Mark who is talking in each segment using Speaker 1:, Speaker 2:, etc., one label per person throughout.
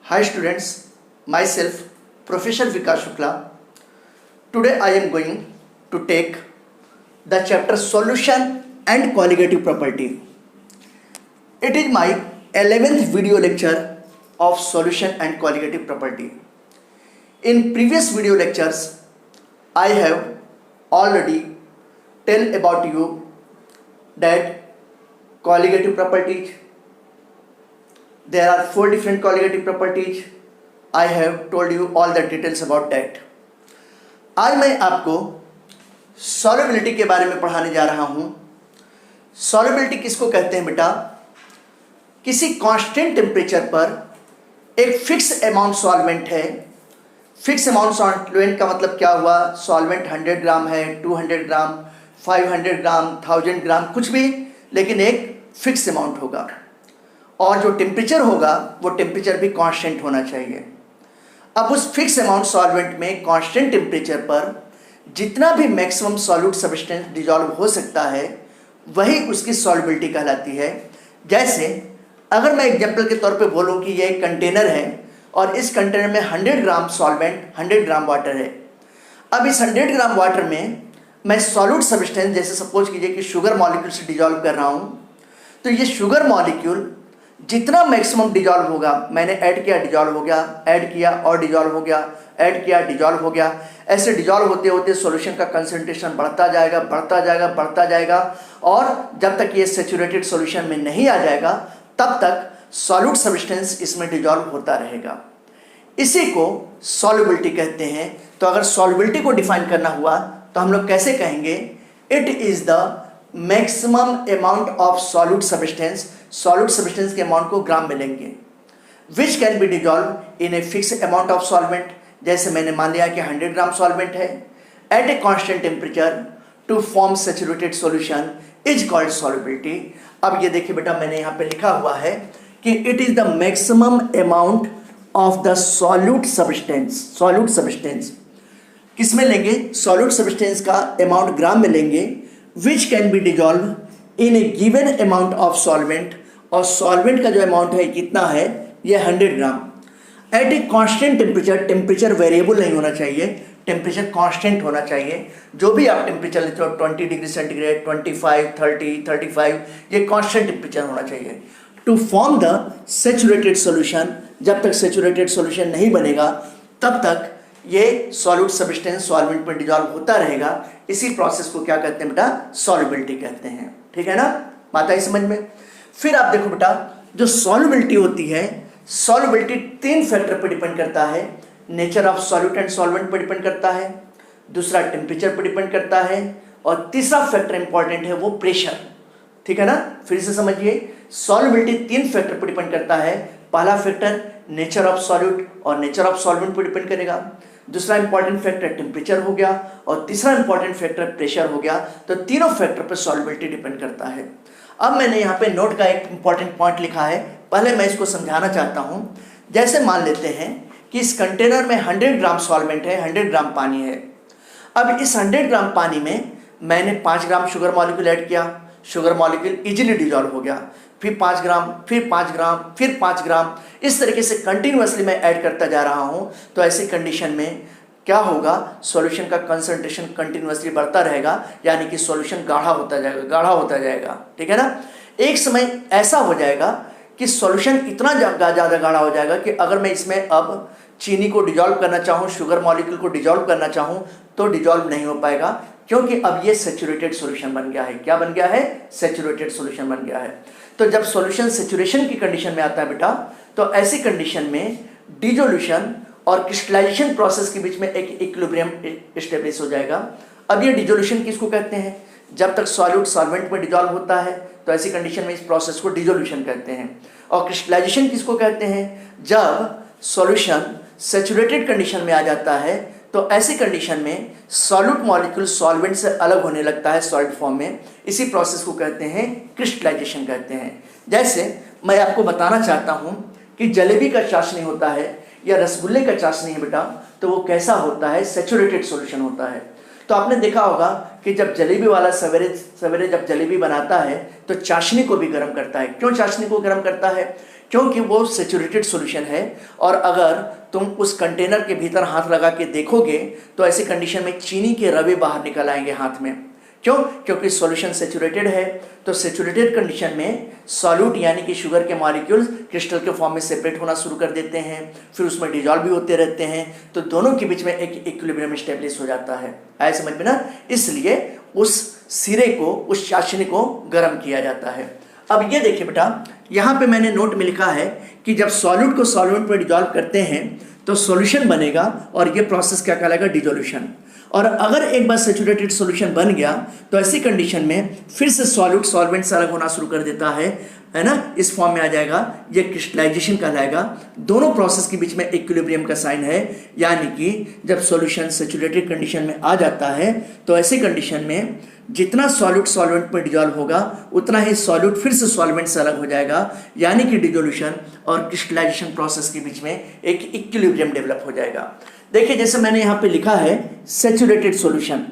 Speaker 1: Hi students, myself Professor Vikas Shukla. Today I am going to take the chapter Solution and Colligative Property. It is my 11th video lecture of Solution and Colligative Property. In previous video lectures, I have already tell about you that colligative properties. There are 4 different colligative properties. I have told you all the details about that. आज मैं आपको solubility के बारे में पढ़ाने जा रहा हूँ. सॉल्युबिलिटी किसको कहते हैं बेटा? किसी कांस्टेंट टेम्परेचर पर एक फिक्स अमाउंट सॉल्वेंट है. फिक्स अमाउंट सॉल्वेंट का मतलब क्या हुआ? सॉल्वेंट 100 ग्राम है, 200 ग्राम, 500 ग्राम, 1000 ग्राम, कुछ भी, लेकिन एक फिक्स अमाउंट होगा. और जो टेम्परेचर होगा वो टेम्परेचर भी कांस्टेंट होना चाहिए. अब उस फिक्स अमाउंट सॉल्वेंट में कांस्टेंट टेम्परेचर पर जितना भी मैक्सिमम सॉल्यूट सब्सटेंस डिजॉल्व हो सकता है वही उसकी सॉल्युबिलिटी कहलाती है. जैसे अगर मैं एग्जांपल के तौर पे बोलूं कि ये एक कंटेनर है और इस कंटेनर में 100 ग्राम सॉल्वेंट, 100 ग्राम वाटर है. अब इस 100 ग्राम वाटर में मैं सॉल्यूट सब्सटेंस, जैसे सपोज कीजिए कि शुगर मॉलिक्यूल से डिजॉल्व कर रहा हूँ, तो ये शुगर मॉलिक्यूल जितना मैक्सिमम डिजॉल्व होगा, मैंने ऐड किया डिजॉल्व हो गया, ऐड किया और डिजॉल्व हो गया, ऐड किया डिजॉल्व हो गया, ऐसे डिजॉल्व होते होते सॉल्यूशन का कंसंट्रेशन बढ़ता जाएगा, बढ़ता जाएगा, बढ़ता जाएगा, और जब तक ये सैचुरेटेड सॉल्यूशन में नहीं आ जाएगा तब तक सॉल्यूट सब्सटेंस इसमें डिजॉल्व होता रहेगा. इसी को सॉल्युबिलिटी कहते हैं. तो अगर सॉल्युबिलिटी को डिफाइन करना हुआ तो हम लोग कैसे कहेंगे? It is the maximum amount of solute substance. Solute substance के अमाउंट को ग्राम में लेंगे, which can be dissolve in a fix amount of solvent. जैसे मैंने मान लिया कि 100 ग्राम सॉल्वेंट है at a constant temperature to form saturated solution is called solubility. अब ये देखिए बेटा, मैंने यहाँ पे लिखा हुआ है कि it is the maximum amount of the solute substance. Solute substance किस में लेंगे? सॉल्यूट सब्सटेंस का अमाउंट ग्राम में लेंगे, which can be dissolve in a given amount of solvent. और सॉल्वेंट का जो अमाउंट है कितना है? ये 100 gram at a constant temperature. Temperature variable नहीं होना चाहिए, टेम्परेचर कांस्टेंट होना चाहिए. जो भी आप टेम्परेचर लेते हो, 20 डिग्री सेंटीग्रेड, 25, 30, 35, ये कांस्टेंट टेम्परेचर होना चाहिए. To form the saturated solution. जब तक सैचुरेटेड सॉल्यूशन नहीं बनेगा तब तक ये सॉल्यूट सब्सटेंस सॉल्वेंट में डिजॉल्व होता रहेगा. इसी प्रोसेस को क्या कहते हैं बेटा? सॉल्युबिलिटी कहते हैं. ठीक है ना, बात आई समझ में? फिर आप देखो बेटा, जो सॉल्युबिलिटी होती है, सॉल्युबिलिटी 3 फैक्टर पर डिपेंड करता है. Nature of solute and solvent पर डिपेंड करता है, दूसरा टेम्परेचर पर डिपेंड करता है, और तीसरा फैक्टर इंपॉर्टेंट है वो प्रेशर. ठीक है ना, फिर से समझिए. सॉल्युबिलिटी 3 फैक्टर पर डिपेंड करता है. पहला फैक्टर नेचर ऑफ सॉल्यूट और नेचर ऑफ सॉल्वेंट पर डिपेंड करेगा, दूसरा इंपॉर्टेंट फैक्टर टेम्परेचर हो गया, और तीसरा इंपॉर्टेंट फैक्टर प्रेशर हो गया. तो तीनों फैक्टर पर सॉल्युबिलिटी डिपेंड करता है. अब मैंने यहाँ पे नोट का एक इंपॉर्टेंट पॉइंट लिखा है, पहले मैं इसको समझाना चाहता हूँ. जैसे मान लेते हैं कि इस कंटेनर में 100 ग्राम सॉल्वेंट है, 100 ग्राम पानी है. अब इस 100 ग्राम पानी में मैंने 5 ग्राम शुगर मॉलिक्यूल ऐड किया. शुगर मॉलिक्यूल इजीली डिजॉल्व हो गया. फिर 5 ग्राम, फिर 5 ग्राम, फिर 5 ग्राम, इस तरीके से कंटिन्यूअसली मैं ऐड करता जा रहा हूँ. तो ऐसी कंडीशन में क्या होगा? सॉल्यूशन का कंसंट्रेशन कंटिन्यूअसली बढ़ता रहेगा, यानी कि सॉल्यूशन गाढ़ा होता जाएगा, गाढ़ा होता जाएगा. ठीक है ना. एक समय ऐसा हो जाएगा कि सॉल्यूशन इतना ज़्यादा गाढ़ा हो जाएगा कि अगर मैं इसमें अब चीनी को डिजॉल्व करना चाहूँ, शुगर मॉलिक्यूल को डिजॉल्व करना चाहूँ, तो डिजॉल्व नहीं हो पाएगा, क्योंकि अब ये सैचुरेटेड सॉल्यूशन बन गया है. क्या बन गया है? सैचुरेटेड सॉल्यूशन बन गया है. तो जब सॉल्यूशन सैचुरेशन की कंडीशन में आता है बेटा, तो ऐसी कंडीशन में डिसोल्यूशन और क्रिस्टलाइजेशन प्रोसेस के बीच में एक इक्विलिब्रियम एस्टेब्लिश हो जाएगा. अब ये डिसोल्यूशन किसको कहते हैं? जब तक सॉल्यूट सॉल्वेंट में डिजॉल्व होता है तो ऐसी कंडीशन में इस प्रोसेस को डिसोल्यूशन कहते हैं. और क्रिस्टलाइजेशन किसको कहते हैं? जब सॉल्यूशन सैचुरेटेड कंडीशन में आ जाता है तो ऐसी कंडीशन में सॉल्यूट मॉलिक्यूल सॉल्वेंट से अलग होने लगता है सॉलिड फॉर्म में. इसी प्रोसेस को कहते हैं क्रिस्टलाइजेशन कहते हैं. जैसे मैं आपको बताना चाहता हूँ कि जलेबी का चाशनी होता है या रसगुल्ले का चाशनी है बेटा, तो वो कैसा होता है? सैचुरेटेड सॉल्यूशन होता है. तो आपने देखा होगा कि जब जलेबी वाला सवेरे जब जलेबी बनाता है तो चाशनी को भी गर्म करता है. क्यों चाशनी को गर्म करता है? क्योंकि वो सैचुरेटेड सॉल्यूशन है। और अगर तुम उस कंटेनर के भीतर हाथ लगा के देखोगे तो ऐसी कंडीशन में चीनी के रवे बाहर निकल आएंगे हाथ में। क्यों? क्योंकि सॉल्यूशन सैचुरेटेड है। तो सैचुरेटेड कंडीशन में सॉल्यूट यानी कि शुगर के मॉलिक्यूल्स क्रिस्टल के फॉर्म में सेपरेट होना शुरू कर देते हैं, फिर उसमें डिजॉल्व भी होते रहते हैं, तो दोनों के बीच में एक इक्विलिब्रियम स्टेब्लिश हो जाता है। आया समझ में ना? इसलिए उस सिरे को, उस चाशनी को गर्म किया जाता है। अब ये देखिए बेटा, यहाँ पे मैंने नोट में लिखा है कि जब सॉल्यूट को सॉल्वेंट में डिजॉल्व करते हैं तो सॉल्यूशन बनेगा और ये प्रोसेस क्या कहलाएगा? डिजोल्यूशन। और अगर एक बार सैचुरेटेड सॉल्यूशन बन गया तो ऐसी कंडीशन में फिर से सॉल्यूट सॉल्वेंट से अलग होना शुरू कर देता है ना, इस फॉर्म में आ जाएगा, ये क्रिस्टलाइजेशन कहलाएगा। दोनों प्रोसेस के बीच में इक्विलिब्रियम का साइन है, यानी कि जब सॉल्यूशन सैचुरेटेड कंडीशन में आ जाता है तो ऐसी कंडीशन में जितना सॉल्यूट सॉल्वेंट में डिजॉल्व होगा उतना ही सॉल्यूट फिर से सॉल्वेंट से अलग हो जाएगा, यानी कि डिजोल्यूशन और क्रिस्टलाइजेशन प्रोसेस के बीच में एक इक्विलिब्रियम डेवलप हो जाएगा। देखिए जैसे मैंने यहाँ पे लिखा है सैचुरेटेड सॉल्यूशन।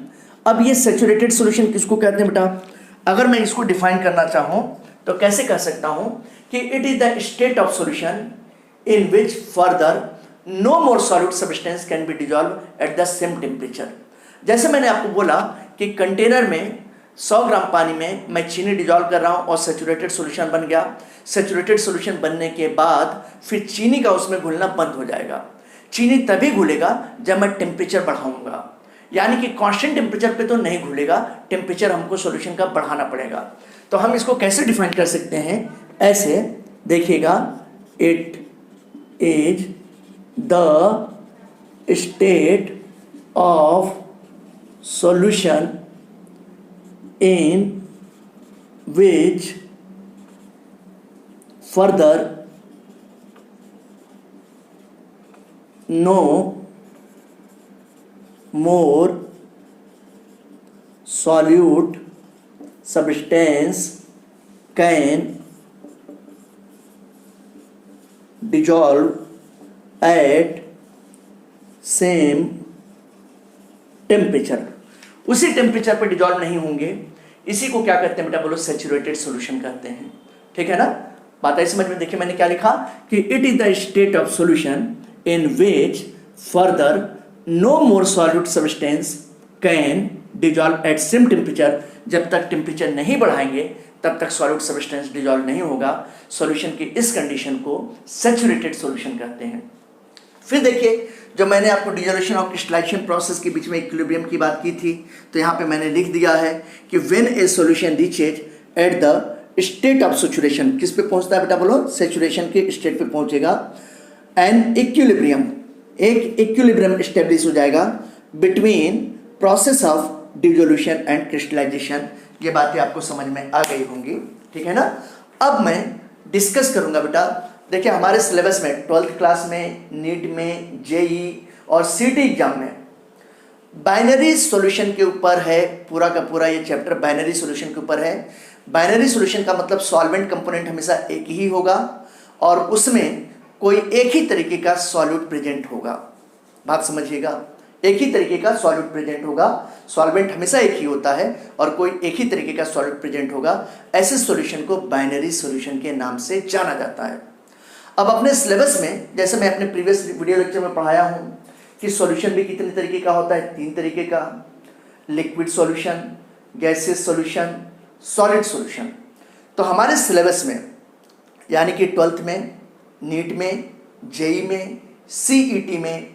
Speaker 1: अब ये सैचुरेटेड सॉल्यूशन किसको कहते हैं बेटा? अगर मैं इसको डिफाइन करना चाहूँ तो कैसे कह सकता हूँ कि it is the state of solution in which further no more solute substance can be dissolve at the same temperature. जैसे मैंने आपको बोला कि कंटेनर में 100 ग्राम पानी में मैं चीनी डिजॉल्व कर रहा हूँ और सैचुरेटेड सॉल्यूशन बन गया। सैचुरेटेड सॉल्यूशन बनने के बाद फिर चीनी का उसमें घुलना बंद हो जाएगा। चीनी तभी घुलेगा जब मैं टेम्परेचर बढ़ाऊंगा, यानी कि कांस्टेंट टेम्परेचर पे तो नहीं घुलेगा, टेम्परेचर हमको सॉल्यूशन का बढ़ाना पड़ेगा। तो हम इसको कैसे डिफाइन कर सकते हैं? ऐसे देखिएगा, it is the state of solution in which further no more solute substance can dissolve at same temperature। उसी टेम्परेचर पर डिजॉल्व नहीं होंगे, इसी को क्या कहते हैं बेटा? बोलो, सैचुरेटेड सॉल्यूशन कहते हैं। ठीक है ना? बात आई समझ में? देखिए मैंने क्या लिखा कि it is the state of solution in which further no more solute substance can dissolve at same temperature. जब तक टेम्परेचर नहीं बढ़ाएंगे तब तक सॉल्यूट सब्सटेंस डिजॉल्व नहीं होगा। सॉल्यूशन की इस कंडीशन को सैचुरेटेड सॉल्यूशन कहते हैं। फिर देखिए, जो मैंने आपको डिजोल्यूशन और क्रिस्टलाइजेशन प्रोसेस के बीच में इक्विलिब्रियम की बात की थी, तो यहाँ पे मैंने लिख दिया है कि when A solution reaches at the state of saturation, किस पे पहुँचता है बेटा? बोलो, सैचुरेशन के स्टेट पे पहुँचेगा। एंड इक्विलिब्रियम, एक इक्विलिब्रियम स्टेब्लिश हो जाएगा between process of dissolution and crystallization. ये बातें आपको समझ में आ गई होंगी। ठीक है ना? अब मैं डिस्कस करूँगा बेटा। देखिए हमारे सिलेबस में 12th क्लास में, नीट में, जेई और सीटी एग्जाम में बाइनरी सॉल्यूशन के ऊपर है। पूरा का पूरा ये चैप्टर बाइनरी सॉल्यूशन के ऊपर है। बाइनरी सॉल्यूशन का मतलब सॉल्वेंट कंपोनेंट हमेशा एक ही होगा और उसमें कोई एक ही तरीके का सॉल्यूट प्रेजेंट होगा। बात समझिएगा, एक ही तरीके का सॉल्यूट प्रेजेंट होगा। सॉल्वेंट हमेशा एक ही होता है और कोई एक ही तरीके का सॉल्यूट प्रेजेंट होगा। ऐसे सॉल्यूशन को बाइनरी सॉल्यूशन के नाम से जाना जाता है। अब अपने सिलेबस में, जैसे मैं अपने प्रीवियस वीडियो लेक्चर में पढ़ाया हूँ कि सॉल्यूशन भी कितने तरीके का होता है? 3 तरीके का, liquid solution, gaseous solution, solid solution. तो हमारे सिलेबस में यानी कि 12th में, नीट में, जेई में, सीईटी में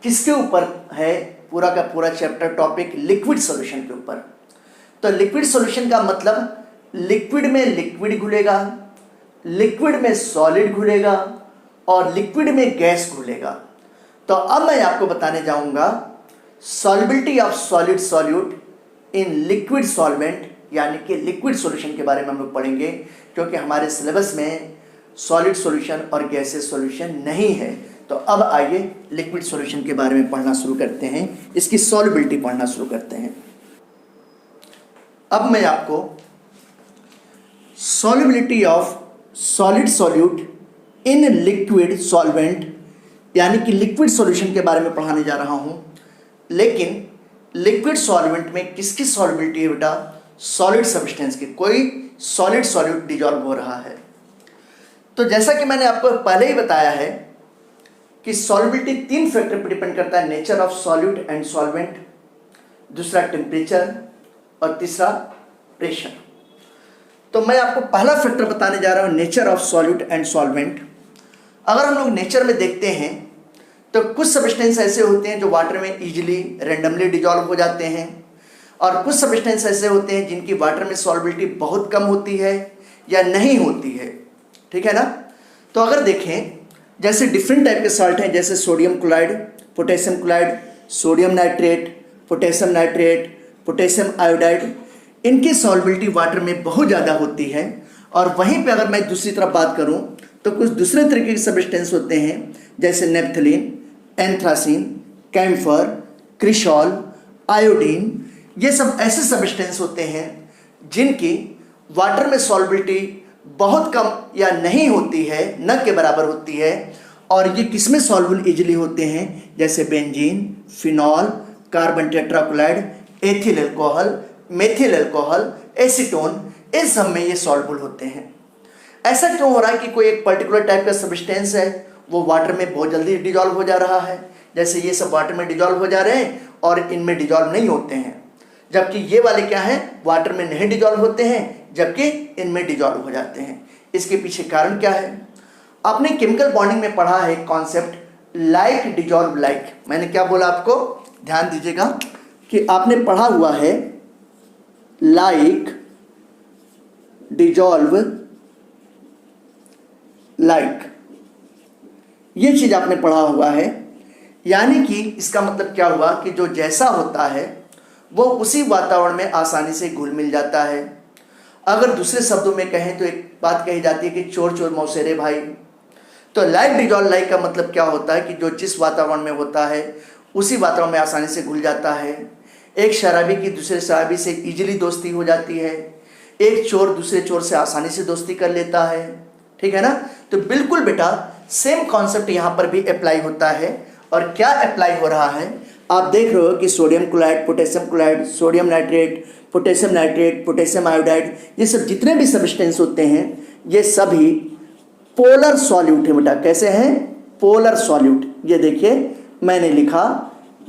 Speaker 1: किसके ऊपर है? पूरा का पूरा चैप्टर टॉपिक लिक्विड सॉल्यूशन के ऊपर। तो लिक्विड सॉल्यूशन का मतलब लिक्विड में लिक्विड घुलेगा, लिक्विड में सॉलिड घुलेगा और लिक्विड में गैस घुलेगा। तो अब मैं आपको बताने जाऊंगा solubility of solid solute in liquid solvent, यानी कि लिक्विड सॉल्यूशन के बारे में हम लोग पढ़ेंगे, क्योंकि हमारे सिलेबस में सॉलिड सॉल्यूशन और गैसियस सॉल्यूशन नहीं है। तो अब आइए लिक्विड सॉल्यूशन के बारे में पढ़ना शुरू करते हैं, इसकी सॉल्युबिलिटी पढ़ना शुरू करते हैं। अब मैं आपको solubility of solid solute in liquid solvent यानी कि लिक्विड सॉल्यूशन के बारे में पढ़ाने जा रहा हूं। लेकिन लिक्विड सॉल्वेंट में किसकी सॉल्युबिलिटी है बेटा? सॉलिड सब्सटेंस की। कोई सॉलिड सॉल्यूट डिजॉल्व हो रहा है। तो जैसा कि मैंने आपको पहले ही बताया है कि सॉल्युबिलिटी 3 फैक्टर पर डिपेंड करता है, nature of solute and solvent, दूसरा टेम्परेचर और तीसरा प्रेशर। तो मैं आपको पहला फैक्टर बताने जा रहा हूँ, nature of solute and solvent. अगर हम लोग नेचर में देखते हैं तो कुछ सब्सटेंस ऐसे होते हैं जो वाटर में इजीली रैंडमली डिजॉल्व हो जाते हैं, और कुछ सब्सटेंस ऐसे होते हैं जिनकी वाटर में सॉल्युबिलिटी बहुत कम होती है या नहीं होती है, ठीक है ना। तो अगर देखें, जैसे डिफरेंट टाइप के सॉल्ट हैं, जैसे sodium chloride, potassium chloride, sodium nitrate, potassium nitrate, potassium iodide, इनकी सॉल्युबिलिटी वाटर में बहुत ज़्यादा होती है। और वहीं पे अगर मैं दूसरी तरफ बात करूं तो कुछ दूसरे तरीके के सब्सटेंस होते हैं, जैसे नेप्थलीन, एंथ्रासीन, कैम्फर, क्रिशॉल, आयोडीन, ये सब ऐसे सब्सटेंस होते हैं जिनकी वाटर में सॉल्युबिलिटी बहुत कम या नहीं होती है, न के बराबर होती है। और ये किसमें सॉल्युबल इजीली होते हैं, जैसे benzene, phenol, carbon tetrachloride, ethyl alcohol, methyl alcohol, acetone, इस सब में ये सॉल्युबल होते हैं। ऐसा क्यों हो रहा है कि कोई एक पर्टिकुलर टाइप का सब्सटेंस है वो वाटर में बहुत जल्दी डिजॉल्व हो जा रहा है, जैसे ये सब वाटर में डिजॉल्व हो जा रहे हैं और इनमें डिजॉल्व नहीं होते हैं, जबकि ये वाले क्या हैं, वाटर में नहीं डिजॉल्व होते हैं जबकि इनमें डिजॉल्व हो जाते हैं। इसके पीछे कारण क्या है? आपने केमिकल बॉन्डिंग में पढ़ा है कॉन्सेप्ट लाइक डिजॉल्व लाइक। मैंने क्या बोला आपको, ध्यान दीजिएगा कि आपने पढ़ा हुआ है लाइक डिजॉल्व लाइक, ये चीज आपने पढ़ा हुआ है। यानी कि इसका मतलब क्या हुआ कि जो जैसा होता है वो उसी वातावरण में आसानी से घुल मिल जाता है। अगर दूसरे शब्दों में कहें तो एक बात कही जाती है कि चोर चोर मौसेरे भाई। तो लाइक डिजॉल्व लाइक का मतलब क्या होता है कि जो जिस वातावरण में होता है उसी वातावरण में आसानी से घुल जाता है। एक शराबी की दूसरे शराबी से इजीली दोस्ती हो जाती है, एक चोर दूसरे चोर से आसानी से दोस्ती कर लेता है, ठीक है ना। तो बिल्कुल बेटा सेम कॉन्सेप्ट यहाँ पर भी अप्लाई होता है। और क्या अप्लाई हो रहा है, आप देख रहे हो कि sodium chloride, potassium chloride, sodium nitrate, potassium iodide, ये सब जितने भी सब्सटेंस होते हैं ये सभी पोलर सॉल्यूट है बेटा। कैसे हैं? Polar solute. ये देखिए मैंने लिखा,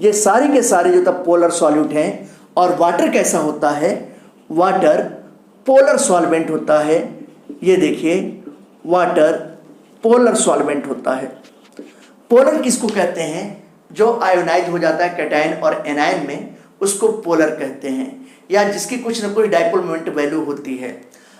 Speaker 1: ये सारे के सारे जो तब पोलर सॉल्यूट हैं। और वाटर कैसा होता है? वाटर पोलर सॉल्वेंट होता है। ये देखिए वाटर पोलर सॉल्वेंट होता है। पोलर किसको कहते हैं? जो आयोनाइज हो जाता है कैटायन और एनायन में, उसको पोलर कहते हैं, या जिसकी कुछ न कुछ डाइपोल मोमेंट वैल्यू होती है।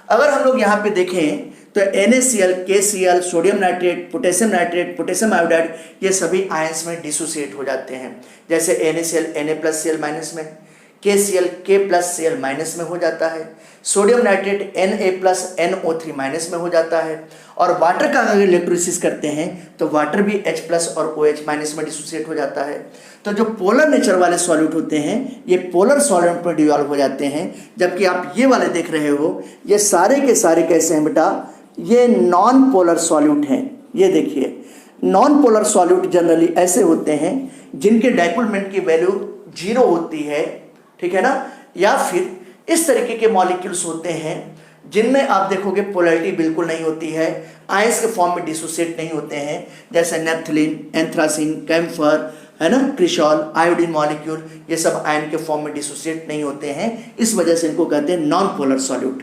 Speaker 1: अगर हम लोग यहाँ पे देखें तो NaCl, KCl, sodium nitrate, potassium iodide, ये सभी आयंस में डिसोसिएट हो जाते हैं। जैसे NaCl Na+Cl- में, KCl K+Cl- में हो जाता है, सोडियम नाइट्रेट Na+NO3- में हो जाता है। और वाटर का अगर इलेक्ट्रोलिसिस करते हैं तो वाटर भी H+ और OH- में डिसोसिएट हो जाता है। तो जो पोलर नेचर वाले सॉल्यूट होते हैं ये पोलर सॉल्वेंट में डिसॉल्व हो जाते हैं। जबकि आप ये वाले देख रहे हो ये सारे के सारे कैसे हैं बेटा? ये नॉन पोलर सॉल्यूट हैं। ये देखिए नॉन पोलर सॉल्यूट जनरली ऐसे होते हैं जिनके डाइपोल मोमेंट की वैल्यू 0 होती है, ठीक है ना। या फिर इस तरीके के मॉलिक्यूल्स होते हैं जिनमें आप देखोगे पोलैरिटी बिल्कुल नहीं होती है, आयंस के फॉर्म में डिसोसिएट नहीं होते हैं, जैसे नेप्थलीन, एंथ्रासीन, कैम्फर, है ना, क्रिशॉल, आयोडीन मॉलिक्यूल, ये सब आयन के फॉर्म में डिसोसिएट नहीं होते हैं। इस वजह से इनको कहते हैं नॉन पोलर सॉल्यूट।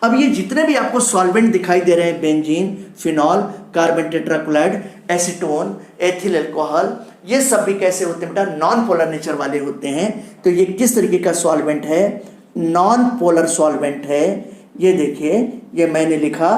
Speaker 1: अब ये जितने भी आपको सॉल्वेंट दिखाई दे रहे हैं, benzene, phenol, carbon tetrachloride, acetone, ethyl alcohol, ये सब भी कैसे होते हैं बेटा? नॉन पोलर नेचर वाले होते हैं। तो ये किस तरीके का सॉल्वेंट है? नॉन पोलर सॉल्वेंट है। ये देखिए ये मैंने लिखा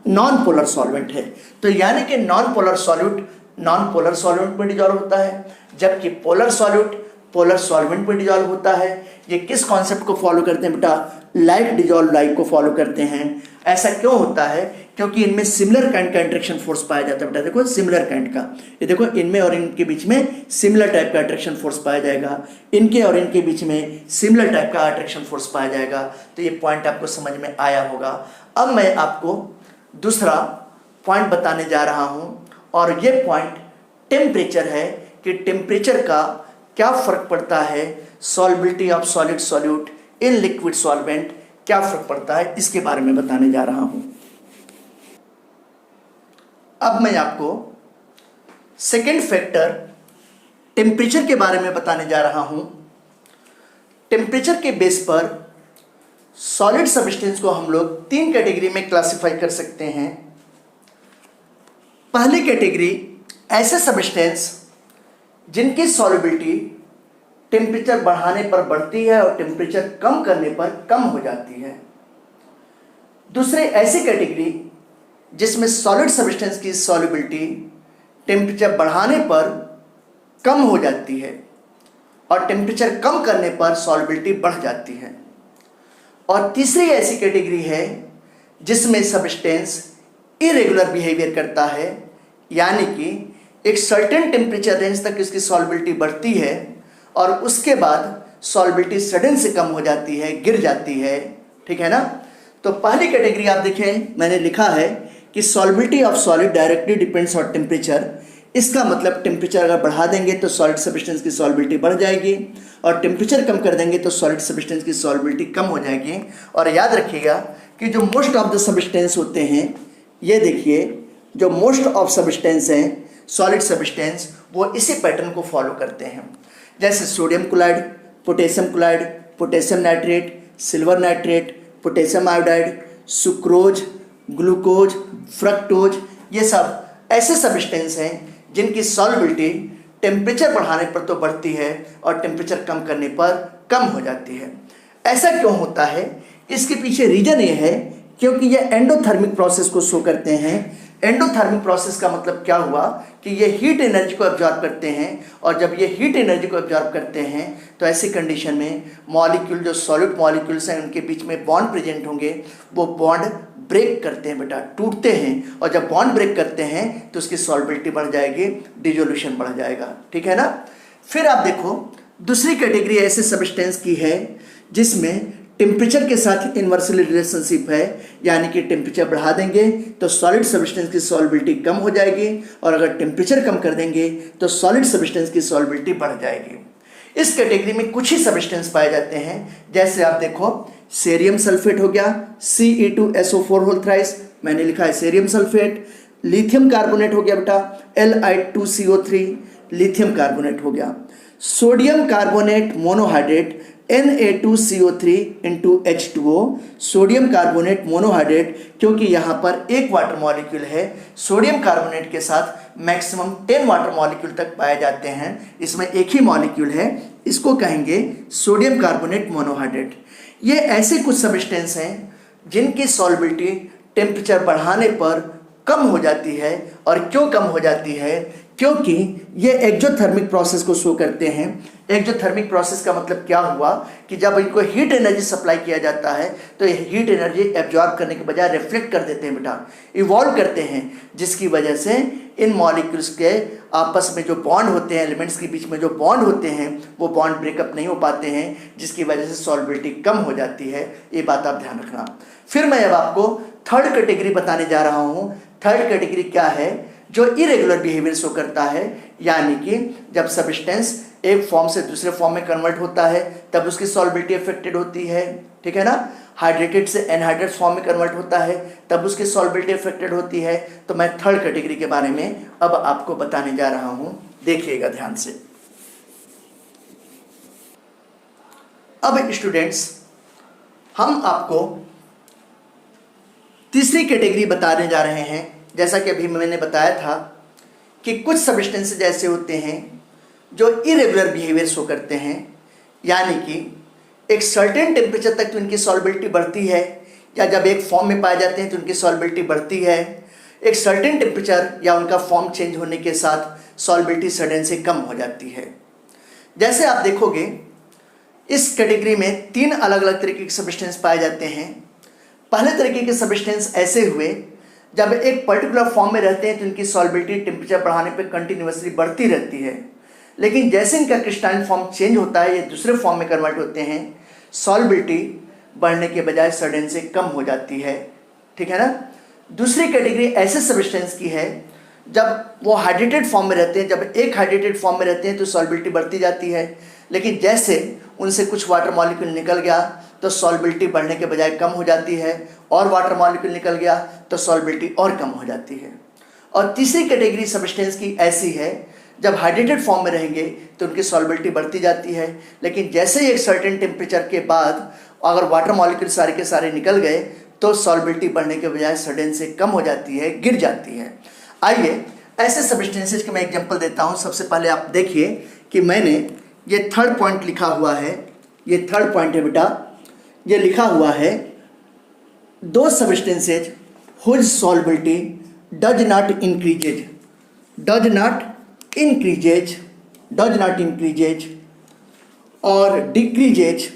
Speaker 1: नॉन पोलर सॉल्वेंट है। तो यानी कि नॉन पोलर सॉल्वेंट में डिसॉल्व होता है, जबकि पोलर सॉल्यूट पोलर सॉल्वेंट में डिसॉल्व होता है। ये किस कॉन्सेप्ट को फॉलो करते हैं बेटा? लाइक डिसॉल्व लाइक को फॉलो करते हैं। ऐसा क्यों होता है? क्योंकि इनमें सिमिलर काइंड का अट्रैक्शन फोर्स पाया जाता है बेटा। देखो सिमिलर काइंड का, ये देखो इनमें और इनके बीच में सिमिलर टाइप का अट्रैक्शन फोर्स पाया जाएगा, इनके और इनके बीच में सिमिलर टाइप का अट्रैक्शन फोर्स पाया जाएगा। तो ये पॉइंट आपको समझ में आया होगा। अब मैं आपको दूसरा पॉइंट बताने जा रहा हूँ, और ये पॉइंट टेम्परेचर है कि टेम्परेचर का क्या फर्क पड़ता है solubility of solid solute in liquid solvent, क्या फर्क पड़ता है, इसके बारे में बताने जा रहा हूं। अब मैं आपको सेकेंड फैक्टर टेम्परेचर के बारे में बताने जा रहा हूँ। टेम्परेचर के बेस पर सॉलिड सब्सटेंस को हम लोग 3 कैटेगरी में क्लासिफाई कर सकते हैं। पहली कैटेगरी ऐसे सब्सटेंस जिनकी सॉल्युबिलिटी टेम्परेचर बढ़ाने पर बढ़ती है और टेम्परेचर कम करने पर कम हो जाती है। दूसरे ऐसी कैटेगरी जिसमें सॉलिड सब्सटेंस की सॉल्युबिलिटी टेम्परेचर बढ़ाने पर कम हो जाती है और टेम्परेचर कम करने पर सॉल्युबिलिटी बढ़ जाती है। और तीसरी ऐसी कैटेगरी है जिसमें सब्सटेंस इरेगुलर बिहेवियर करता है, यानी कि एक सर्टेन टेम्परेचर रेंज तक इसकी सॉल्युबिलिटी बढ़ती है और उसके बाद सॉल्युबिलिटी सडन से कम हो जाती है, गिर जाती है। ठीक है ना। तो पहली कैटेगरी आप देखें, मैंने लिखा है कि solubility of solid directly depends on temperature. इसका मतलब टेम्परेचर अगर बढ़ा देंगे तो सॉलिड सब्सटेंस की सॉल्युबिलिटी बढ़ जाएगी और टेम्परेचर कम कर देंगे तो सॉलिड सब्सटेंस की सॉल्युबिलिटी कम हो जाएगी। और याद रखिएगा कि जो मोस्ट ऑफ द सब्सटेंस होते हैं, ये देखिए, जो मोस्ट ऑफ सब्सटेंस हैं सॉलिड सब्सटेंस, वो इसी पैटर्न को फॉलो करते हैं। जैसे sodium chloride, potassium chloride, potassium nitrate, silver nitrate, potassium iodide, sucrose, glucose, fructose, ये सब ऐसे सब्सटेंस हैं जिनकी सॉल्युबिलिटी टेम्परेचर बढ़ाने पर तो बढ़ती है और टेम्परेचर कम करने पर कम हो जाती है। ऐसा क्यों होता है? इसके पीछे रीजन ये है क्योंकि ये एंडोथर्मिक प्रोसेस को शो करते हैं। एंडोथर्मिक प्रोसेस का मतलब क्या हुआ कि ये हीट एनर्जी को एब्जॉर्ब करते हैं और जब ये हीट एनर्जी को एब्जॉर्ब करते हैं तो ऐसी कंडीशन में मॉलिक्यूल, जो सॉलिड मॉलिक्यूल्स हैं, उनके बीच में बॉन्ड प्रेजेंट होंगे, वो बॉन्ड ब्रेक करते हैं बेटा, टूटते हैं। और जब बॉन्ड ब्रेक करते हैं तो उसकी सॉल्युबिलिटी बढ़ जाएगी, डिसोल्यूशन बढ़ जाएगा। ठीक है ना। फिर आप देखो, दूसरी कैटेगरी ऐसे सब्सटेंस की है जिसमें टेम्परेचर के साथ इन्वर्सली रिलेशनशिप है, यानी कि टेम्परेचर बढ़ा देंगे तो सॉलिड सब्सटेंस की सॉल्युबिलिटी कम हो जाएगी और अगर टेम्परेचर कम कर देंगे तो सॉलिड सब्सटेंस की सॉल्युबिलिटी बढ़ जाएगी। इस कैटेगरी में कुछ ही सब्सटेंस पाए जाते हैं। जैसे आप देखो, सेरियम सल्फेट हो गया, Ce2SO4 होल थ्राइस, मैंने लिखा है सेरियम सल्फेट। लिथियम कार्बोनेट हो गया बेटा, Li2CO3, लिथियम कार्बोनेट हो गया। Sodium carbonate monohydrate, Na2CO3 into H2O, sodium carbonate monohydrate, क्योंकि यहाँ पर एक वाटर मॉलिक्यूल है। सोडियम कार्बोनेट के साथ मैक्सिमम 10 वाटर मॉलिक्यूल तक पाए जाते हैं, इसमें एक ही मॉलिक्यूल है, इसको कहेंगे सोडियम कार्बोनेट मोनोहाइड्रेट। ये ऐसे कुछ सब्सटेंस हैं जिनकी सॉल्युबिलिटी टेम्परेचर बढ़ाने पर कम हो जाती है। और क्यों कम हो जाती है? क्योंकि ये एक्जोथर्मिक प्रोसेस को शो करते हैं। एक्जोथर्मिक प्रोसेस का मतलब क्या हुआ कि जब इनको हीट एनर्जी सप्लाई किया जाता है तो ये हीट एनर्जी एब्जॉर्ब करने के बजाय रिफ्लेक्ट कर देते हैं बेटा, इवॉल्व करते हैं, जिसकी वजह से इन मॉलिक्यूल्स के आपस में जो बॉन्ड होते हैं, एलिमेंट्स के बीच में जो बॉन्ड होते हैं, वो बॉन्ड ब्रेकअप नहीं हो पाते हैं, जिसकी वजह से सॉल्युबिलिटी कम हो जाती है। ये बात आप ध्यान रखना। फिर मैं अब आपको थर्ड कैटेगरी बताने जा रहा हूँ। थर्ड कैटेगरी क्या है? जो इरेगुलर बिहेवियर शो करता है, यानी कि जब सब्सटेंस एक फॉर्म से दूसरे फॉर्म में कन्वर्ट होता है तब उसकी सॉल्युबिलिटी अफेक्टेड होती है। ठीक है ना। हाइड्रेटेड से एनहाइड्रेट फॉर्म में कन्वर्ट होता है तब उसकी सॉल्युबिलिटी अफेक्टेड होती है। तो मैं थर्ड कैटेगरी के बारे में अब आपको बताने जा रहा हूं, देखिएगा ध्यान से। अब स्टूडेंट्स, हम आपको तीसरी कैटेगरी बताने जा रहे हैं। जैसा कि अभी मैंने बताया था कि कुछ सब्सटेंसेस ऐसे होते हैं जो इरेगुलर बिहेवियर शो करते हैं, यानी कि एक सर्टेन टेम्परेचर तक तो इनकी सॉल्युबिलिटी बढ़ती है, या जब एक फॉर्म में पाए जाते हैं तो उनकी सॉल्युबिलिटी बढ़ती है। एक सर्टेन टेम्परेचर या उनका फॉर्म चेंज होने के साथ सॉल्युबिलिटी सडन से कम हो जाती है। जैसे आप देखोगे, इस कैटेगरी में 3 अलग अलग तरीके के सब्सटेंस पाए जाते हैं। पहले तरीके के सब्सटेंस ऐसे हुए जब एक पर्टिकुलर फॉर्म में रहते हैं तो इनकी सॉल्युबिलिटी टेम्परेचर बढ़ाने पे कंटिन्यूअसली बढ़ती रहती है, लेकिन जैसे इनका क्रिस्टलाइन फॉर्म चेंज होता है, ये दूसरे फॉर्म में कन्वर्ट होते हैं, सॉल्युबिलिटी बढ़ने के बजाय सडन से कम हो जाती है। ठीक है ना। दूसरी कैटेगरी ऐसे सब्सटेंस की है जब वो हाइड्रेटेड फॉर्म में रहते हैं। जब एक हाइड्रेटेड फॉर्म में रहते हैं तो सॉल्युबिलिटी बढ़ती जाती है, लेकिन जैसे उनसे कुछ वाटर मॉलिक्यूल निकल गया तो सॉल्युबिलिटी बढ़ने के बजाय कम हो जाती है, और वाटर मॉलिक्यूल निकल गया तो सॉल्युबिलिटी और कम हो जाती है। और तीसरी कैटेगरी सब्सटेंस की ऐसी है, जब हाइड्रेटेड फॉर्म में रहेंगे तो उनकी सॉल्बिलिटी बढ़ती जाती है, लेकिन जैसे ही एक सर्टेन टेम्परेचर के बाद अगर वाटर मॉलिक्यूल सारे के सारे निकल गए तो सॉल्बिलिटी बढ़ने के बजाय सडन से कम हो जाती है, गिर जाती है। आइए ऐसे सब्सटेंसेज के मैं एग्जांपल देता हूँ। सबसे पहले आप देखिए कि मैंने ये थर्ड पॉइंट लिखा हुआ है, ये थर्ड पॉइंट है बेटा, ये लिखा हुआ है दो substances whose solubility does not increases और डिक्रीजेज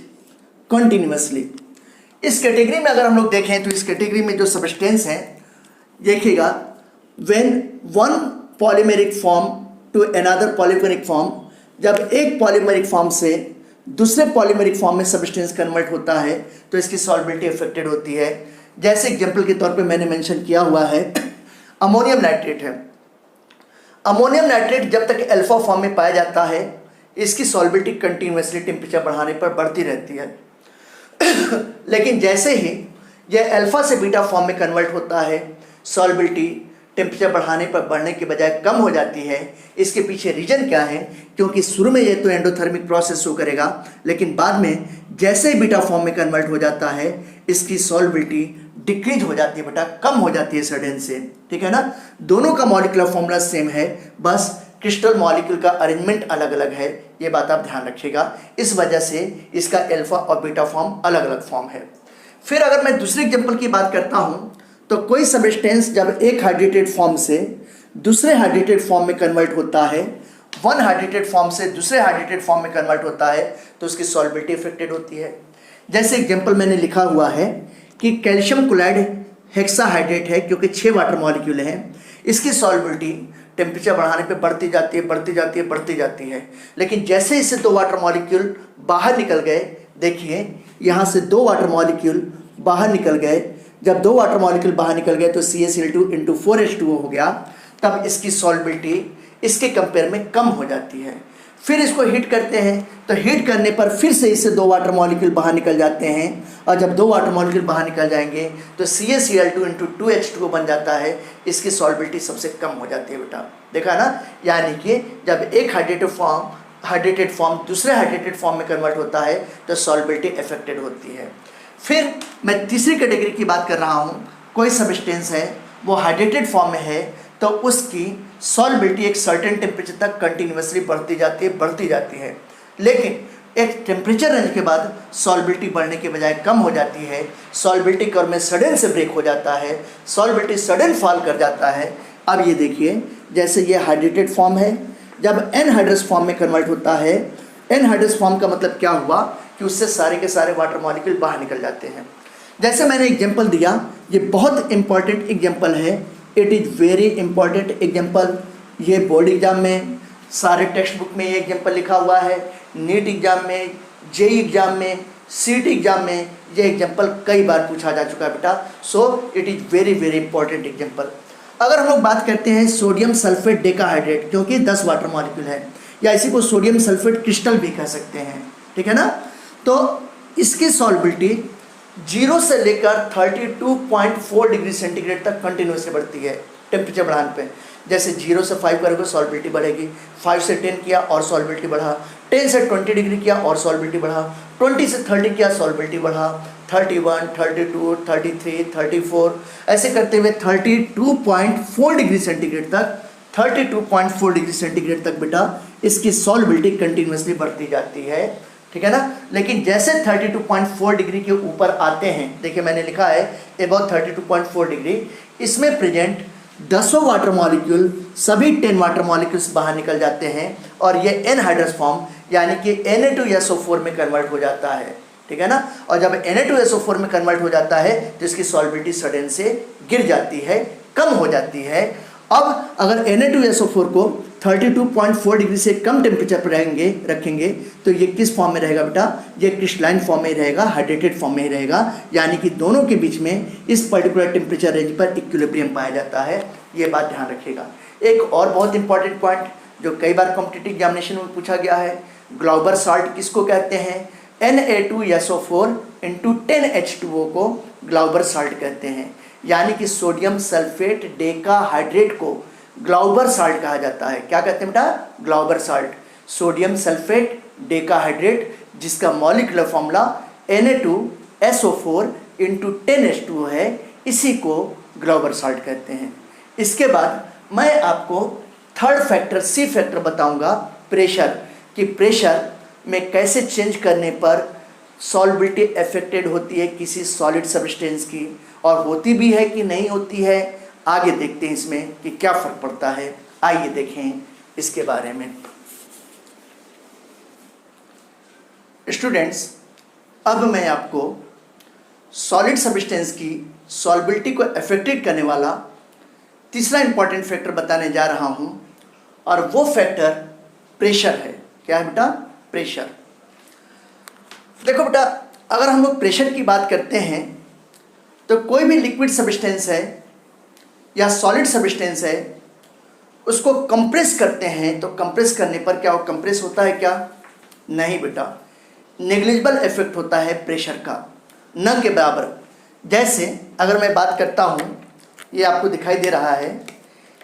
Speaker 1: कंटिन्यूअसली। इस कैटेगरी में अगर हम लोग देखें तो इस कैटेगरी में जो सब्सटेंस हैं, देखिएगा, when one polymeric form to another polymeric form, जब एक पॉलीमेरिक फॉर्म से दूसरे पॉलीमेरिक फॉर्म में सब्सटेंस कन्वर्ट होता है तो इसकी सॉल्बिलिटी अफेक्टेड होती है। जैसे एग्जांपल के तौर पे मैंने मेंशन किया हुआ है अमोनियम नाइट्रेट है। अमोनियम नाइट्रेट जब तक अल्फा फॉर्म में पाया जाता है इसकी सॉल्बिलिटी कंटिन्यूअसली टेम्परेचर बढ़ाने पर बढ़ती रहती है लेकिन जैसे ही यह अल्फा से बीटा फॉर्म में कन्वर्ट होता है सॉल्बिलिटी टेम्परेचर बढ़ाने पर बढ़ने के बजाय कम हो जाती है। इसके पीछे रीजन क्या है? क्योंकि शुरू में ये तो एंडोथर्मिक प्रोसेस शो करेगा, लेकिन बाद में जैसे ही बीटा फॉर्म में कन्वर्ट हो जाता है इसकी सॉल्बिलिटी डिक्रीज हो जाती है बेटा, कम हो जाती है सडन से। ठीक है ना? दोनों का मॉलिक्यूलर फॉर्मूला सेम है, बस क्रिस्टल मॉलिक्यूल का अरेंजमेंट अलग अलग है, ये बात आप ध्यान रखिएगा। इस वजह से इसका अल्फा और बीटा फॉर्म अलग अलग फॉर्म है। फिर अगर मैं दूसरे एग्जांपल की बात करता हूँ तो कोई सब्सटेंस जब एक हाइड्रेटेड फॉर्म से दूसरे हाइड्रेटेड फॉर्म में कन्वर्ट होता है, वन हाइड्रेटेड फॉर्म से दूसरे हाइड्रेटेड फॉर्म में कन्वर्ट होता है तो उसकी सॉल्बिलिटी अफेक्टेड होती है। जैसे एग्जांपल मैंने लिखा हुआ है कि कैल्शियम क्लोराइड हेक्साहाइड्रेट है, क्योंकि 6 वाटर मॉलिक्यूल हैं, इसकी सॉल्बिलिटी टेम्परेचर बढ़ाने पे बढ़ती जाती है। लेकिन जैसे इससे 2 वाटर मॉलिक्यूल बाहर निकल गए, देखिए यहाँ से 2 वाटर मॉलिक्यूल बाहर निकल गए, जब 2 वाटर मॉलिक्यूल बाहर निकल गए तो CaCl2 × 4H2O हो गया, तब इसकी सॉल्बिलिटी इसके कंपेयर में कम हो जाती है। फिर इसको हीट करते हैं तो हीट करने पर फिर से इससे 2 वाटर मॉलिक्यूल बाहर निकल जाते हैं, और जब 2 वाटर मॉलिक्यूल बाहर निकल जाएंगे तो CaCl2 × 2H2O बन जाता है, इसकी सॉल्बिलिटी सबसे कम हो जाती है बेटा। देखा ना? यानी कि जब एक हाइड्रेटेड फॉर्म दूसरे हाइड्रेटेड फॉर्म में कन्वर्ट होता है तो सॉल्बिलिटी अफेक्टेड होती है। फिर मैं तीसरी कैटेगरी की बात कर रहा हूँ, कोई सब्सटेंस है वो हाइड्रेटेड फॉर्म में है तो उसकी सॉल्बिलिटी एक सर्टेन टेम्परेचर तक कंटिन्यूअसली बढ़ती जाती है, लेकिन एक टेम्परेचर रेंज के बाद सॉल्बिलिटी बढ़ने के बजाय कम हो जाती है। सॉल्बिलिटी कर्व में सडन से ब्रेक हो जाता है, सॉल्बिलिटी सडन फॉल कर जाता है। अब ये देखिए, जैसे ये हाइड्रेटेड फॉर्म है, जब एनहाइड्रस फॉर्म में कन्वर्ट होता है, एनहाइड्रस फॉर्म का मतलब क्या हुआ कि उससे सारे के सारे वाटर मॉलिक्यूल बाहर निकल जाते हैं। जैसे मैंने एग्जांपल दिया, ये बहुत इंपॉर्टेंट एग्जांपल है, it is very important example. ये बोर्ड एग्जाम में सारे टेक्स्ट बुक में ये एग्जांपल लिखा हुआ है, नीट एग्जाम में, जेई एग्जाम में, सीट एग्जाम में ये एग्जांपल कई बार पूछा जा चुका है बेटा। So it is very very important example. अगर हम लोग बात करते हैं सोडियम सल्फेट डेकाहाइड्रेट, क्योंकि 10 वाटर मॉलिक्यूल है, या इसी को सोडियम सल्फेट क्रिस्टल भी कह सकते हैं, ठीक है ना? तो इसकी सॉल्बिलिटी 0 से लेकर 32.4 डिग्री सेंटीग्रेड तक कंटिन्यूसली बढ़ती है टेम्परेचर बढ़ाने पे। जैसे 0 से 5 करोगे सॉल्बिलिटी बढ़ेगी, 5 से 10 किया और सॉल्बिलिटी बढ़ा, 10 से 20 डिग्री किया और सॉल्बिलिटी बढ़ा, 20 से 30 किया सॉल्बिलिटी बढ़ा, 31, 32, 33, 34, ऐसे करते हुए 32.4 डिग्री सेंटीग्रेड तक 32.4 डिग्री सेंटीग्रेड तक बेटा इसकी सॉल्बिलिटी कंटिन्यूसली बढ़ती जाती है, ठीक है ना? लेकिन जैसे 32.4 डिग्री के ऊपर आते हैं, देखिए मैंने लिखा है अबाउट 32.4 डिग्री, इसमें प्रेजेंट 10 वाटर मॉलिक्यूल, सभी 10 वाटर मॉलिक्यूल्स बाहर निकल जाते हैं और ये एनहाइड्रस फॉर्म यानी कि Na2SO4 में कन्वर्ट हो जाता है, ठीक है ना? और जब Na2SO4 में कन्वर्ट हो जाता है तो इसकी सॉल्बिलिटी सडन से गिर जाती है, कम हो जाती है। अब अगर Na2SO4 को 32.4 डिग्री से कम टेम्परेचर पर रखेंगे तो ये किस फॉर्म में रहेगा बेटा? ये क्रिस्टलाइन फॉर्म में ही रहेगा, हाइड्रेटेड फॉर्म में ही रहेगा, यानी कि दोनों के बीच में इस पर्टिकुलर टेम्परेचर रेंज पर इक्विलिब्रियम पाया जाता है। ये बात ध्यान रखिएगा। एक और बहुत इंपॉर्टेंट पॉइंट जो कई बार कॉम्पिटिटिव एग्जामिनेशन में पूछा गया है, ग्लाउबर साल्ट किसको कहते हैं? Na2SO4 × 10H2O को ग्लाउबर साल्ट कहते हैं, यानी कि सोडियम सल्फेट डेकाहाइड्रेट को ग्लाउबर साल्ट कहा जाता है। क्या कहते हैं बेटा? ग्लाउबर साल्ट, सोडियम सल्फेट डेकाहाइड्रेट, जिसका molecular formula Na2SO4 into 10H2 है, इसी को ग्लाउबर साल्ट कहते हैं। इसके बाद मैं आपको थर्ड फैक्टर, सी फैक्टर बताऊंगा, प्रेशर, कि प्रेशर में कैसे चेंज करने पर सॉल्बिलिटी अफेक्टेड होती है किसी सॉलिड सब्सटेंस की, और होती भी है कि नहीं होती है। आगे देखते हैं इसमें कि क्या फ़र्क पड़ता है। आइए देखें इसके बारे में। स्टूडेंट्स, अब मैं आपको सॉलिड सब्सटेंस की सॉल्बिलिटी को अफेक्टेड करने वाला तीसरा इंपॉर्टेंट फैक्टर बताने जा रहा हूं, और वो फैक्टर प्रेशर है। क्या है बेटा? प्रेशर। देखो बेटा, अगर हम लोग प्रेशर की बात करते हैं तो कोई भी लिक्विड सब्सटेंस है या सॉलिड सब्सटेंस है, उसको कंप्रेस करते हैं, तो कंप्रेस करने पर क्या वो कंप्रेस होता है क्या? नहीं बेटा, नेग्लिजिबल इफेक्ट होता है प्रेशर का, न के बराबर। जैसे अगर मैं बात करता हूँ, ये आपको दिखाई दे रहा है,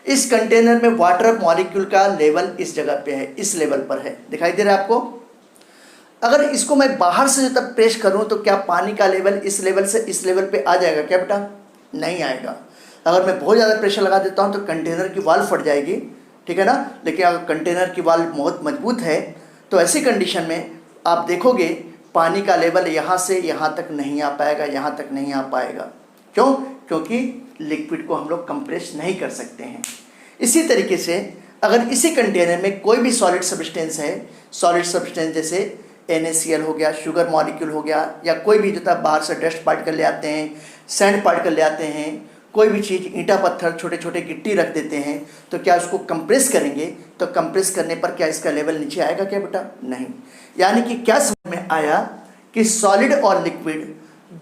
Speaker 1: इस कंटेनर में वाटर मॉलिक्यूल का लेवल इस जगह पे है, इस लेवल पर है, दिखाई दे रहा है आपको। अगर इसको मैं बाहर से जब तक प्रेस करूँ तो क्या पानी का लेवल इस लेवल से इस लेवल पे आ जाएगा क्या बेटा? नहीं आएगा। अगर मैं बहुत ज़्यादा प्रेशर लगा देता हूँ तो कंटेनर की वॉल फट जाएगी, ठीक है ना। लेकिन अगर कंटेनर की वॉल बहुत मजबूत है तो ऐसी कंडीशन में आप देखोगे पानी का लेवल यहाँ से यहाँ तक नहीं आ पाएगा, यहाँ तक नहीं आ पाएगा। क्यों? क्योंकि लिक्विड को हम लोग कंप्रेस नहीं कर सकते हैं। इसी तरीके से अगर इसी कंटेनर में कोई भी सॉलिड सब्सटेंस है, सॉलिड सब्सटेंस जैसे NaCl हो गया, शुगर मॉलिक्यूल हो गया, या कोई भी जो था बाहर से डस्ट पार्टिकल ले आते हैं, सैंड पार्टिकल ले आते हैं, कोई भी चीज़, ईंटा पत्थर, छोटे छोटे गिट्टी रख देते हैं, तो क्या उसको कंप्रेस करेंगे तो कंप्रेस करने पर क्या इसका लेवल नीचे आएगा क्या बेटा? नहीं। यानी कि क्या समझ में आया कि सॉलिड और लिक्विड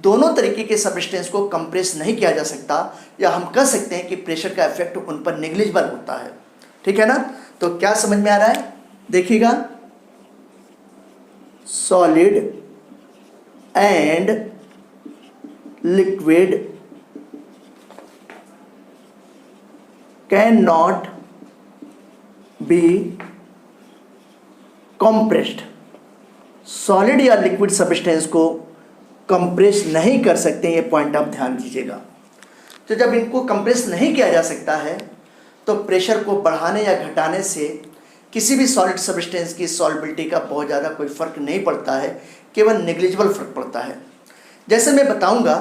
Speaker 1: दोनों तरीके के सब्सटेंस को कंप्रेस नहीं किया जा सकता, या हम कह सकते हैं कि प्रेशर का इफेक्ट उन पर नेग्लिजिबल होता है, ठीक है ना। तो क्या समझ में आ रहा है? देखिएगा, solid and liquid can not be compressed. Solid या लिक्विड सब्सटेंस को कंप्रेस नहीं कर सकते, ये पॉइंट आप ध्यान दीजिएगा। तो जब इनको कंप्रेस नहीं किया जा सकता है तो प्रेशर को बढ़ाने या घटाने से किसी भी सॉलिड सब्सटेंस की सॉल्बिलिटी का बहुत ज़्यादा कोई फ़र्क नहीं पड़ता है, केवल नेग्लिजिबल फ़र्क पड़ता है। जैसे मैं बताऊंगा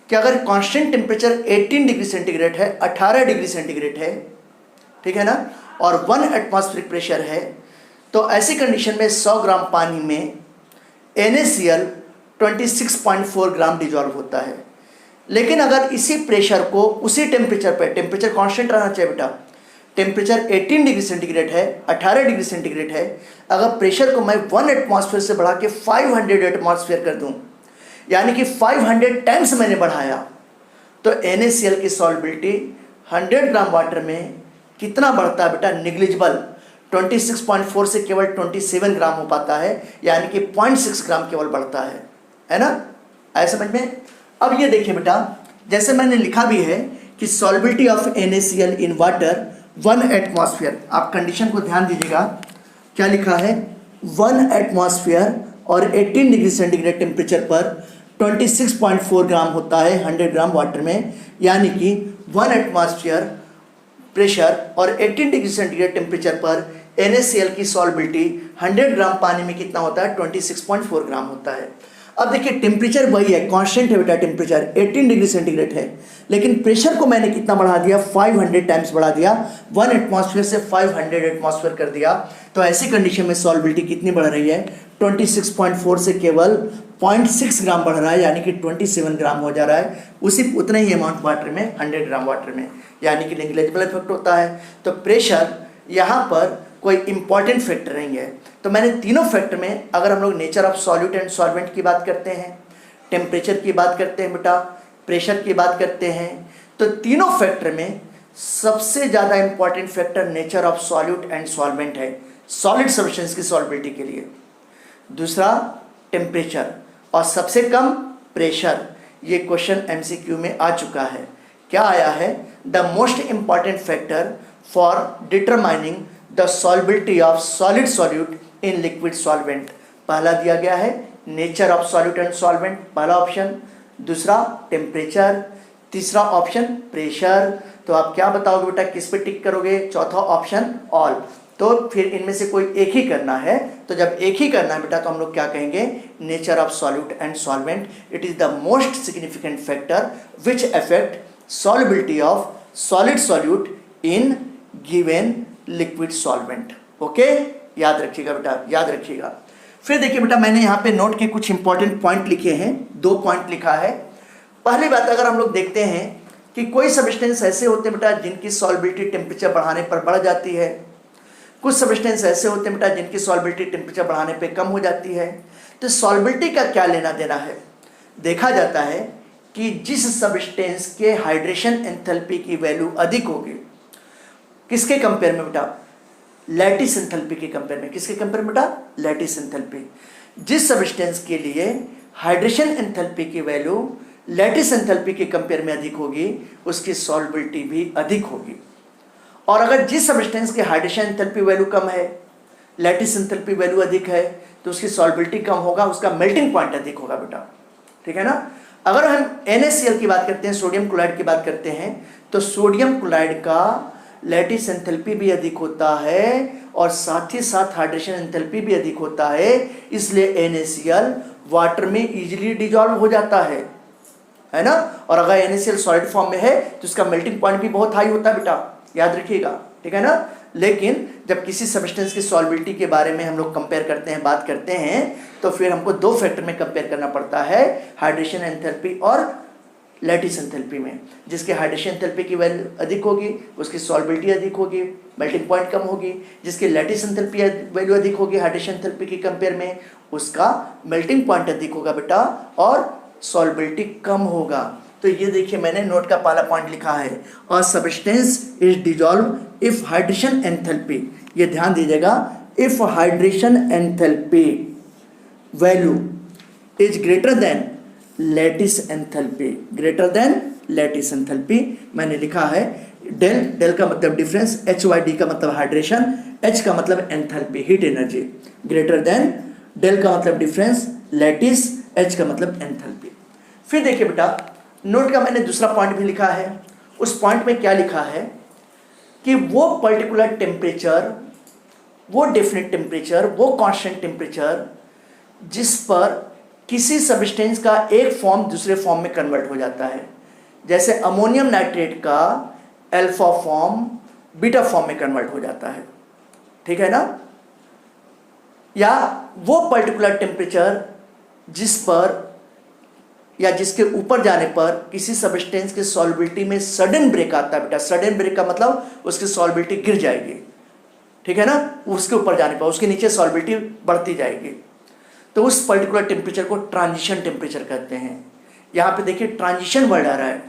Speaker 1: कि अगर कांस्टेंट टेम्परेचर 18 डिग्री सेंटीग्रेड है, 18 डिग्री सेंटीग्रेड है, ठीक है ना, और 1 एटमॉस्फेरिक प्रेशर है, तो ऐसी कंडीशन में 100 ग्राम पानी में NaCl 26.4 ग्राम डिजॉल्व होता है। लेकिन अगर इसी प्रेशर को उसी टेम्परेचर पर, टेम्परेचर कांस्टेंट रहना चाहिए बेटा, टेम्परेचर 18 डिग्री सेंटीग्रेड है, 18 डिग्री सेंटीग्रेड है, अगर प्रेशर को मैं 1 एटमॉस्फेयर से बढ़ा के 500 एटमॉस्फेयर कर दूं, यानी कि 500 टाइम्स मैंने बढ़ाया, तो NaCl की सॉल्बिलिटी 100 ग्राम वाटर में कितना बढ़ता है बेटा? निग्लिजिबल, 26.4 से केवल 27 ग्राम हो पाता है, यानी कि 0.6 ग्राम केवल बढ़ता है ना। आया समझ में? अब ये देखिए बेटा, जैसे मैंने लिखा भी है कि solubility of NaCl in water 1 atmosphere, आप कंडीशन को ध्यान दीजिएगा, क्या लिखा है? 1 एटमॉस्फेयर और 18 डिग्री सेंटीग्रेड टेम्परेचर पर 26.4 ग्राम होता है 100 ग्राम वाटर में, यानी कि 1 एटमॉस्फेयर प्रेशर और 18 डिग्री सेंटीग्रेड टेम्परेचर पर NaCl की सॉल्बिलिटी 100 ग्राम पानी में कितना होता है? 26.4 ग्राम होता है। अब देखिए, टेम्परेचर वही है, कांस्टेंट है बेटा, टेम्परेचर 18 डिग्री सेंटीग्रेड है, लेकिन प्रेशर को मैंने कितना बढ़ा दिया? 500 टाइम्स बढ़ा दिया, 1 एटमॉस्फेयर से 500 एटमॉस्फेयर कर दिया। तो ऐसी कंडीशन में सॉल्बिलिटी कितनी बढ़ रही है? 26.4 से केवल 0.6 ग्राम बढ़ रहा है, यानी कि 27 ग्राम हो जा रहा है, उसी उतना ही अमाउंट वाटर में, 100 ग्राम वाटर में, यानी कि नेग्लिजिबल इफेक्ट होता है। तो प्रेशर यहाँ पर कोई इंपॉर्टेंट फैक्टर नहीं है। तो मैंने तीनों फैक्टर में, अगर हम लोग nature of solute and solvent की बात करते हैं, टेम्परेचर की बात करते हैं बेटा, प्रेशर की बात करते हैं, तो तीनों फैक्टर में सबसे ज़्यादा important factor nature of solute and solvent है सॉलिड सब्सटेंस की सॉल्बिलिटी के लिए। दूसरा टेम्परेचर, और सबसे कम प्रेशर। ये क्वेश्चन MCQ में आ चुका है। क्या आया है? The most important factor for determining the solubility of solid solute in liquid solvent. पहला दिया गया है nature of solute and solvent, पहला ऑप्शन, दूसरा टेम्परेचर, तीसरा ऑप्शन प्रेशर। तो आप क्या बताओगे बेटा, किस पे टिक करोगे? चौथा ऑप्शन ऑल। तो फिर इनमें से कोई एक ही करना है। तो जब एक ही करना है बेटा तो हम लोग क्या कहेंगे, nature of solute and solvent. It is the most significant factor which affect solubility of solid solute in given liquid solvent. Okay, याद रखिएगा बेटा, याद रखिएगा। फिर देखिए बेटा, मैंने यहाँ पे नोट के कुछ इंपॉर्टेंट पॉइंट लिखे हैं, 2 पॉइंट लिखा है। पहली बात, अगर हम लोग देखते हैं कि कोई सब्सटेंस ऐसे होते हैं बेटा जिनकी सॉल्युबिलिटी टेम्परेचर बढ़ाने पर बढ़ जाती है, कुछ सब्सटेंस ऐसे होते हैं बेटा जिनकी सॉल्युबिलिटी टेम्परेचर बढ़ाने पे कम हो जाती है। तो सॉल्युबिलिटी का क्या लेना देना है? देखा जाता है कि जिस सब्सटेंस के हाइड्रेशन एंथैल्पी की वैल्यू अधिक होगी, किसके कंपेयर में बेटा? लैटिस एंथैल्पी के कंपेयर में। किसके कंपेयर में बेटा? Lattice enthalpy. जिस सब्सटेंस के लिए हाइड्रेशन एंथैल्पी की वैल्यू लैटिस एंथैल्पी के कंपेयर में अधिक होगी, उसकी सॉल्युबिलिटी भी अधिक होगी। और अगर जिस सब्सटेंस के हाइड्रेशन एंथैल्पी वैल्यू कम है, लैटिस एंथैल्पी वैल्यू अधिक है, तो उसकी सॉल्युबिलिटी कम होगा, उसका मेल्टिंग पॉइंट अधिक होगा बेटा। ठीक है ना? अगर हम NaCl की बात करते हैं, सोडियम क्लोराइड की बात करते हैं, तो सोडियम क्लोराइड का लैटिस एंथैल्पी भी अधिक होता है और साथ ही साथ हाइड्रेशन एंथैल्पी भी अधिक होता है। इसलिए NaCl वाटर में इजीली डिजॉल्व हो जाता है ना? और अगर NaCl सॉलिड फॉर्म में है तो उसका मेल्टिंग पॉइंट भी बहुत हाई होता है बेटा, याद रखिएगा। ठीक है ना? लेकिन जब किसी सब्सटेंस की सॉल्युबिलिटी के बारे में हम लोग कंपेयर करते हैं, बात करते हैं, तो फिर हमको 2 फैक्टर में कंपेयर करना पड़ता है, हाइड्रेशन एंथैल्पी और लैटिस एंथैल्पी में। जिसके हाइड्रेशन एंथैल्पी की वैल्यू अधिक होगी उसकी सॉल्युबिलिटी अधिक होगी, मेल्टिंग पॉइंट कम होगी। जिसकी लैटिस एंथैल्पी वैल्यू अधिक होगी हाइड्रेशन एंथैल्पी के कंपेयर में, उसका मेल्टिंग पॉइंट अधिक होगा बेटा और सॉल्युबिलिटी कम होगा। तो ये देखिए, मैंने नोट का पहला पॉइंट लिखा है, a substance is dissolve if hydration enthalpy, ये ध्यान दीजिएगा, if hydration enthalpy value is greater than lattice enthalpy, greater than lattice enthalpy. मैंने लिखा है डेल, डेल का मतलब डिफरेंस, HYD का मतलब हाइड्रेशन, H का मतलब enthalpy, heat energy, greater than del का मतलब डिफरेंस, लैटिस, H का मतलब एंथैल्पी। फिर देखिए बेटा, नोट का मैंने दूसरा पॉइंट भी लिखा है। उस पॉइंट में क्या लिखा है कि वो पर्टिकुलर टेम्परेचर, वो डेफिनेट टेम्परेचर, वो कांस्टेंट टेम्परेचर जिस पर किसी सब्सटेंस का एक फॉर्म दूसरे फॉर्म में कन्वर्ट हो जाता है। जैसे अमोनियम नाइट्रेट का अल्फा फॉर्म बीटा फॉर्म में कन्वर्ट हो जाता है। ठीक है ना? या वो पर्टिकुलर टेम्परेचर जिस पर या जिसके ऊपर जाने पर किसी सब्सटेंस के सॉल्युबिलिटी में सडन ब्रेक आता है बेटा। सडन ब्रेक का मतलब उसकी सॉल्युबिलिटी गिर जाएगी। ठीक है ना? उसके ऊपर जाने पर उसके नीचे सॉल्युबिलिटी बढ़ती जाएगी, तो उस पर्टिकुलर टेम्परेचर को ट्रांजिशन टेम्परेचर कहते हैं। यहाँ पे देखिए ट्रांजिशन वर्ड आ रहा है,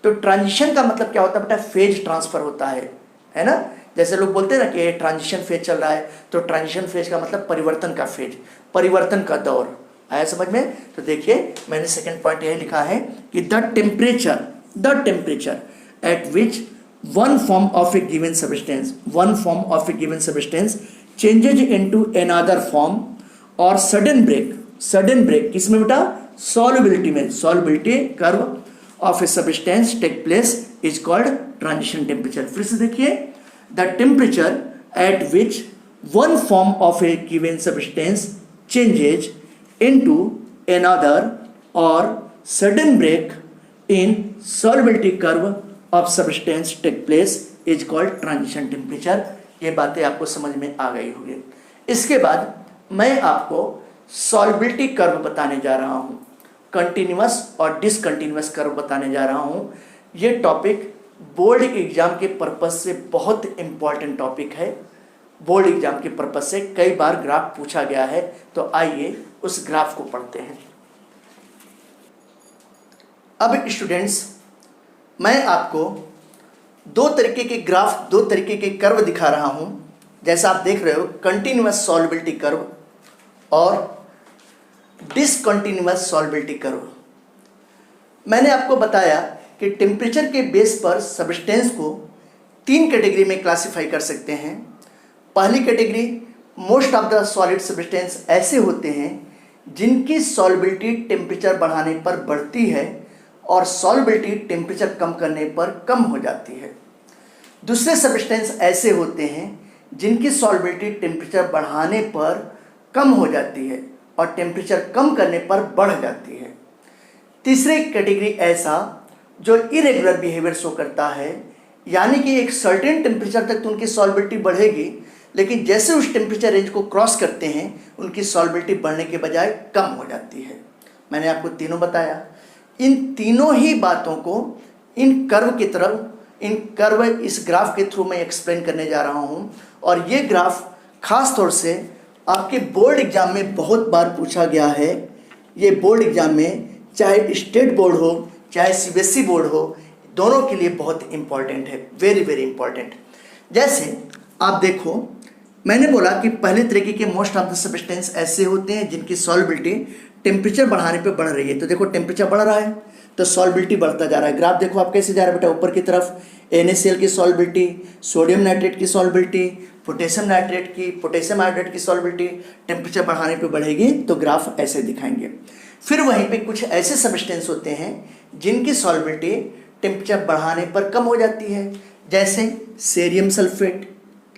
Speaker 1: तो ट्रांजिशन का मतलब क्या होता है बेटा? फेज ट्रांसफर होता है ना? जैसे लोग बोलते हैं ना कि ट्रांजिशन फेज चल रहा है, तो ट्रांजिशन फेज का मतलब परिवर्तन का फेज, परिवर्तन का दौर। आया समझ में? तो देखिए, मैंने सेकंड पॉइंट यही लिखा है कि the temperature at which one form of a given substance changes into another form or sudden break किसमें बेटा? solubility में, solubility curve of a substance take place is called transition temperature। फिर से देखिए, the temperature at which one form of a given substance changes into another or sudden break in solubility curve of substance take place is called transition temperature। ये बातें आपको समझ में आ गई होंगी। इसके बाद मैं आपको सॉल्युबिलिटी कर्व बताने जा रहा हूँ, कंटिन्यूअस और डिसकंटिन्यूअस कर्व बताने जा रहा हूँ। ये टॉपिक बोर्ड एग्जाम के पर्पज से बहुत इंपॉर्टेंट टॉपिक है। बोर्ड एग्जाम के पर्पज से कई बार ग्राफ पूछा गया है, तो आइए उस ग्राफ को पढ़ते हैं। अब स्टूडेंट्स, मैं आपको 2 तरीके के ग्राफ, 2 तरीके के कर्व दिखा रहा हूं। जैसा आप देख रहे हो, कंटिन्यूअस सॉल्युबिलिटी कर्व और डिसकंटिन्यूअस सॉल्युबिलिटी कर्व। मैंने आपको बताया कि टेम्परेचर के बेस पर सब्सटेंस को तीन कैटेगरी में क्लासिफाई कर सकते हैं। पहली category, most of the solid substance ऐसे होते हैं जिनकी सॉल्युबिलिटी टेम्परेचर बढ़ाने पर बढ़ती है और सॉल्युबिलिटी टेम्परेचर कम करने पर कम हो जाती है। दूसरे सब्सटेंस ऐसे होते हैं जिनकी सॉल्युबिलिटी टेम्परेचर बढ़ाने पर कम हो जाती है और टेम्परेचर कम करने पर बढ़ जाती है। तीसरी कैटेगरी ऐसा जो इरेगुलर बिहेवियर शो करता है, यानी कि एक सर्टेन टेम्परेचर तक तो उनकी सॉल्युबिलिटी बढ़ेगी, लेकिन जैसे उस टेम्परेचर रेंज को क्रॉस करते हैं उनकी सॉल्युबिलिटी बढ़ने के बजाय कम हो जाती है। मैंने आपको तीनों बताया। इन तीनों ही बातों को इन कर्व इस ग्राफ के थ्रू मैं एक्सप्लेन करने जा रहा हूँ। और ये ग्राफ खास तौर से आपके बोर्ड एग्जाम में बहुत बार पूछा गया है। ये बोर्ड एग्जाम में चाहे स्टेट बोर्ड हो चाहे सीबीएसई बोर्ड हो, दोनों के लिए बहुत इंपॉर्टेंट है, वेरी वेरी इंपॉर्टेंट। जैसे आप देखो, मैंने बोला कि पहले तरीके के मोस्ट ऑफ द सब्सटेंस ऐसे होते हैं जिनकी सॉल्युबिलिटी टेम्परेचर बढ़ाने पे बढ़ रही है। तो देखो टेम्परेचर बढ़ रहा है तो सॉल्युबिलिटी बढ़ता जा रहा है। ग्राफ देखो आप कैसे जा रहा है बेटा, ऊपर की तरफ NaCl की सॉल्युबिलिटी, सोडियम नाइट्रेट की सॉल्युबिलिटी, पोटेशियम नाइट्रेट की, पोटेशियम हाइड्रेट की सॉल्युबिलिटी टेम्परेचर बढ़ाने पे बढ़ेगी तो ग्राफ ऐसे दिखाएंगे। फिर वहीं पे कुछ ऐसे सब्सटेंस होते हैं जिनकी सॉल्युबिलिटी टेम्परेचर बढ़ाने पर कम हो जाती है, जैसे cerium sulphate,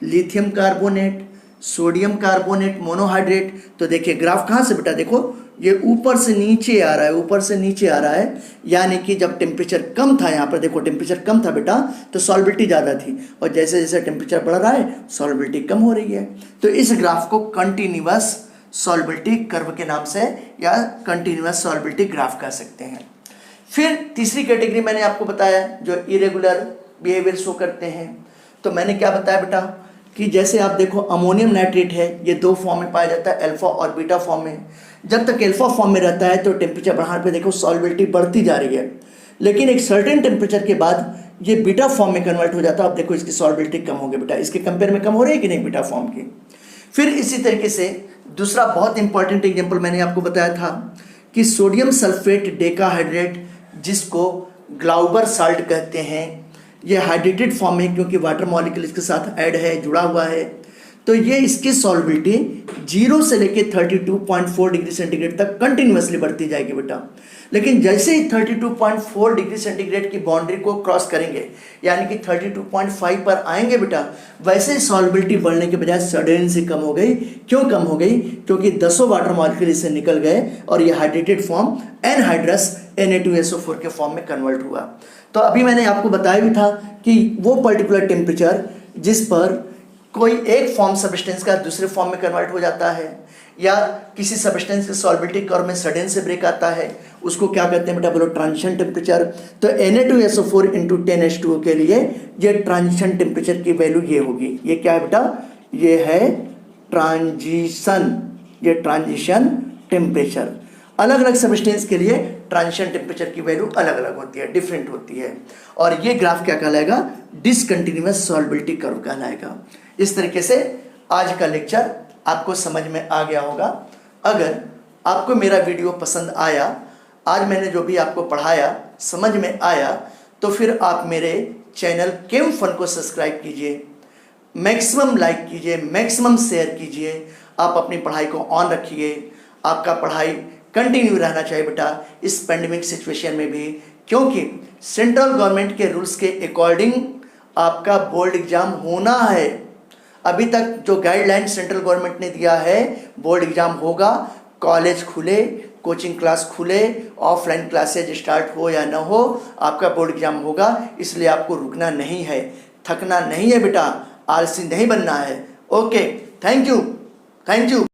Speaker 1: lithium carbonate, sodium carbonate monohydrate. तो देखिए ग्राफ कहाँ से बेटा, देखो ये ऊपर से नीचे आ रहा है, ऊपर से नीचे आ रहा है, यानी कि जब टेम्परेचर कम था, यहाँ पर देखो टेम्परेचर कम था बेटा तो सॉल्युबिलिटी ज़्यादा थी, और जैसे जैसे टेम्परेचर बढ़ रहा है सॉल्युबिलिटी कम हो रही है। तो इस ग्राफ को कंटिन्यूअस सॉल्युबिलिटी कर्व के नाम से या कंटिन्यूअस सॉल्युबिलिटी ग्राफ कह सकते हैं। फिर तीसरी कैटेगरी मैंने आपको बताया जो इरेगुलर बिहेवियर शो करते हैं। तो मैंने क्या बताया बेटा कि जैसे आप देखो अमोनियम नाइट्रेट है, ये दो फॉर्म में पाया जाता है, अल्फा और बीटा फॉर्म में। जब तक अल्फा फॉर्म में रहता है तो टेम्परेचर बढ़ाने पे देखो सॉल्युबिलिटी बढ़ती जा रही है, लेकिन एक सर्टेन टेम्परेचर के बाद ये बीटा फॉर्म में कन्वर्ट हो जाता है। अब देखो इसकी सॉल्युबिलिटी कम हो गई बेटा, इसके कंपेयर में कम हो रही है कि नहीं बीटा फॉर्म की। फिर इसी तरीके से दूसरा बहुत इंपॉर्टेंट एग्जाम्पल मैंने आपको बताया था कि सोडियम सल्फेट डेकाहाइड्रेट, जिसको ग्लाउबर साल्ट कहते हैं, ये हाइड्रेटेड फॉर्म में क्योंकि वाटर मॉलिक्यूल इसके साथ ऐड है, जुड़ा हुआ है, तो ये इसकी सॉल्युबिलिटी 0 से लेके 32.4 डिग्री सेंटीग्रेड तक कंटिन्यूसली बढ़ती जाएगी बेटा। लेकिन जैसे ही 32.4 डिग्री सेंटीग्रेड की बाउंड्री को क्रॉस करेंगे, यानी कि 32.5 पर आएंगे बेटा, वैसे ही सॉल्युबिलिटी बढ़ने के बजाय सडन से कम हो गई। क्यों कम हो गई? क्योंकि 10 वाटर मॉलिक्यूल इससे निकल गए और ये हाइड्रेटेड फॉर्म एनहाइड्रस Na2SO4 के फॉर्म में कन्वर्ट हुआ। तो अभी मैंने आपको बताया भी था कि वो पर्टिकुलर टेम्परेचर जिस पर कोई एक फॉर्म सब्सटेंस का दूसरे फॉर्म में कन्वर्ट हो जाता है, या किसी सब्सटेंस की सॉल्युबिलिटी कर्व में सडन से ब्रेक आता है, उसको क्या कहते हैं बेटा, बोलो ट्रांजिशन टेम्परेचर। तो Na2SO4 × 10H2O के लिए ये ट्रांजिशन टेम्परेचर की वैल्यू ये होगी। ये क्या है बेटा? ये है ट्रांजिशन, ये ट्रांजिशन टेम्परेचर। अलग अलग सब्सटेंस के लिए ट्रांजिशन टेम्परेचर की वैल्यू अलग अलग होती है, डिफरेंट होती है। और ये ग्राफ क्या कहलाएगा? डिसकंटिन्यूअस सॉल्युबिलिटी कर्व कहलाएगा। इस तरीके से आज का लेक्चर आपको समझ में आ गया होगा। अगर आपको मेरा वीडियो पसंद आया, आज मैंने जो भी आपको पढ़ाया समझ में आया, तो फिर आप मेरे चैनल केम फन को सब्सक्राइब कीजिए, मैक्सिमम लाइक कीजिए, मैक्सिमम शेयर कीजिए। आप अपनी पढ़ाई को ऑन रखिए। आपका पढ़ाई कंटिन्यू रहना चाहिए बेटा इस पेंडेमिक सिचुएशन में भी, क्योंकि सेंट्रल गवर्नमेंट के रूल्स के अकॉर्डिंग आपका बोर्ड एग्जाम होना है। अभी तक जो गाइडलाइन सेंट्रल गवर्नमेंट ने दिया है, बोर्ड एग्जाम होगा, कॉलेज खुले, कोचिंग क्लास खुले, ऑफलाइन क्लासेज स्टार्ट हो या ना हो, आपका बोर्ड एग्जाम होगा। इसलिए आपको रुकना नहीं है, थकना नहीं है बेटा, आलसी नहीं बनना है। Okay, thank you.